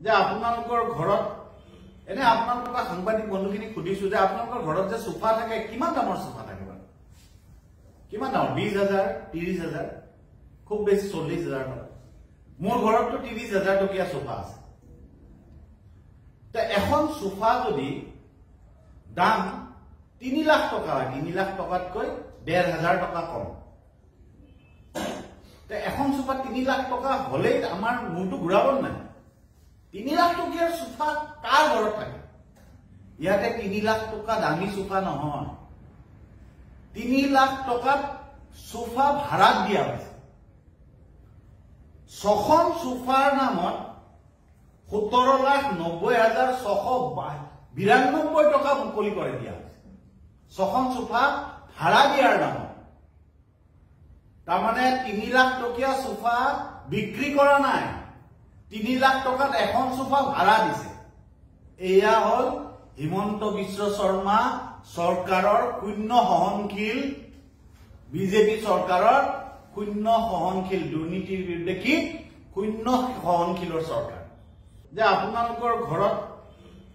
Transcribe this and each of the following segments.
যে আপোনালোকৰ ঘৰত এনে আপোনালোকৰ সাংবাদিক বন্ধুখিনিক সুধিছো যে আপোনালোকৰ ঘৰত যে সোফা থাকে কিমান দামৰ সোফা থাকে বাৰু কিমান দামৰ 20,000 30,000 খুব বেছি 40,000 টকা মোৰ ঘৰততো 30,000 টকীয়া সোফা আছে তে এখন সোফা যদি দাম 3 লাখ টকা 3 লাখ টকাতকৈ 1,500 টকা কম তে এখন সোফা 3 লাখ টকা হলে আমাৰ মূৰটো ঘূৰাব নাই 3 লাখ টকীয়া সোফা কাৰ ঘৰত থাকে ইয়াতে 3 লাখ টকা দামী সোফা নহয় 3 লাখ টকাত সোফা ভাড়া দিয়া হৈছে ছখন সোফাৰ নামত 17,90,692 টকা মুকলি কৰি দিয়া হৈছে ছখন সোফা ভাড়া দিয়াৰ নামত তাৰমানে 3 লাখ টকীয়া সোফা বিক্ৰী কৰা নাই 3 লাখ টকাত এখন সোফা ভাড়া দিছে এয়া হল হিমন্ত বিশ্ব শৰ্মা চৰকাৰৰ শূন্য সহনশীল বিজেপি চৰকাৰৰ শূন্য সহনশীল দুৰ্নীতিৰ বিৰুদ্ধে কি শূন্য সহনশীলৰ চৰকাৰ যে আপোনালোকৰ ঘৰত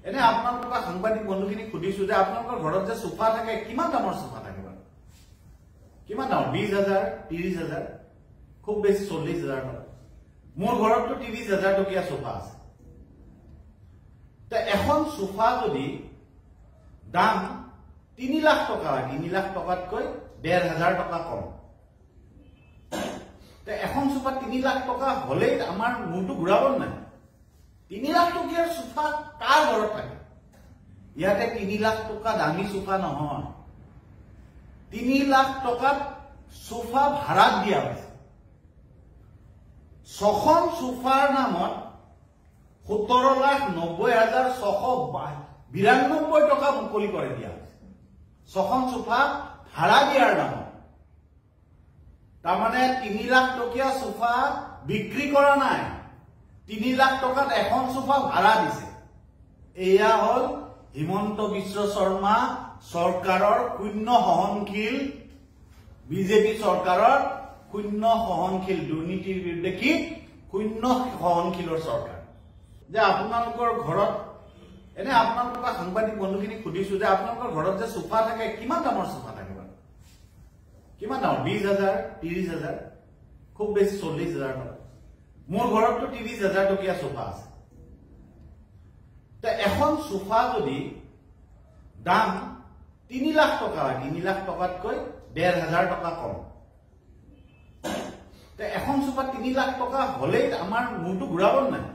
এনে আপোনালোকৰ সাংবাদিক বন্ধুখিনিক সুধিছো যে আপোনালোকৰ ঘৰত যে সোফা থাকে কিমান দামৰ সোফা থাকে বাৰু কিমান দামৰ 20,000 30,000 খুব বেছি 40,000 টকা মোৰ ঘৰততো 30,000 টকীয়া সোফা আছে তে এখন সোফা যদি দাম 3 লাখ টকা 3 লাখ টকাতকৈ 1,500 টকা কম তে এখন সোফা 3 লাখ টকা হলে আমাৰ মূৰটো ঘূৰাব নাই 3 লাখ টকীয়া সোফা কাৰ ঘৰত থাকে ইয়াতে 3 লাখ টকা দামী সোফা নহয় 3 লাখ টকাত সোফা ভাড়া দিয়া হৈছে ছখন সোফাৰ নামত 17,90,692 টকা মুকলি কৰি দিয়া হৈছে ছখন সোফা ভাড়া দিয়াৰ নামত তাৰমানে 3 লাখ টকীয়া সোফা বিক্ৰী কৰা নাই 3 লাখ টকাত এখন সোফা ভাড়া দিছে এয়া হল হিমন্ত বিশ্ব শৰ্মা চৰকাৰৰ শূন্য সহনশীল বিজেপি চৰকাৰৰ শূন্য সহনশীল দুৰ্নীতিৰ বিৰুদ্ধে কি শূন্য সহনশীলৰ চৰকাৰ যে আপোনালোকৰ ঘৰত এনে আপোনালোকৰ সাংবাদিক বন্ধুখিনিক সুধিছো যে আপোনালোকৰ ঘৰত যে সোফা থাকে কিমান দামৰ সোফা থাকে বাৰু কিমান দামৰ 20,000 30,000 খুব বেছি 40,000 টকা মোৰ ঘৰততো 30,000 টকীয়া সোফা আছে তে এখন সোফা যদি দাম 3 লাখ টকা 3 লাখ টকাতকৈ 1,500 টকা কম তে এখন সোফা 3 লাখ টকা হলে আমাৰ মূৰটো ঘূৰাব নাই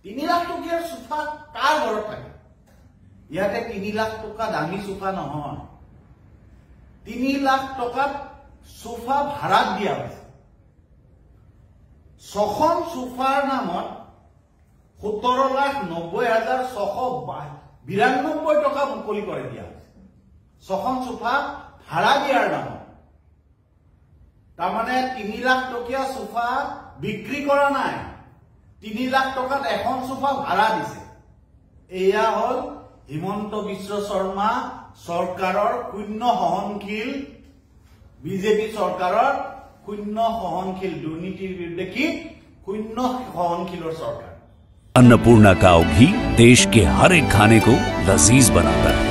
3 লাখ টকীয়া সোফা কাৰ ঘৰত থাকে ইয়াতে 3 লাখ টকা দামী সোফা নহয় 3 লাখ টকাত সোফা ভাড়া দিয়া হৈছে ছখন সোফাৰ নামত 17,90,692 টকা মুকলি কৰি দিয়া হৈছে ছখন সোফা ভাড়া দিয়াৰ নামত তাৰমানে 3 লাখ টকীয়া সোফা বিক্ৰী কৰা নাই 3 লাখ টকাত এখন সোফা ভাড়া দিছে এয়া হল হিমন্ত বিশ্ব শৰ্মা চৰকাৰৰ শূন্য সহনশীল বিজেপি চৰকাৰৰ শূন্য সহনশীল দুৰ্নীতিৰ বিৰুদ্ধে কি শূন্য সহনশীলৰ চৰকাৰ अन्नपूर्णा काव घी देश के हर एक खाने को लजीज बनाता है।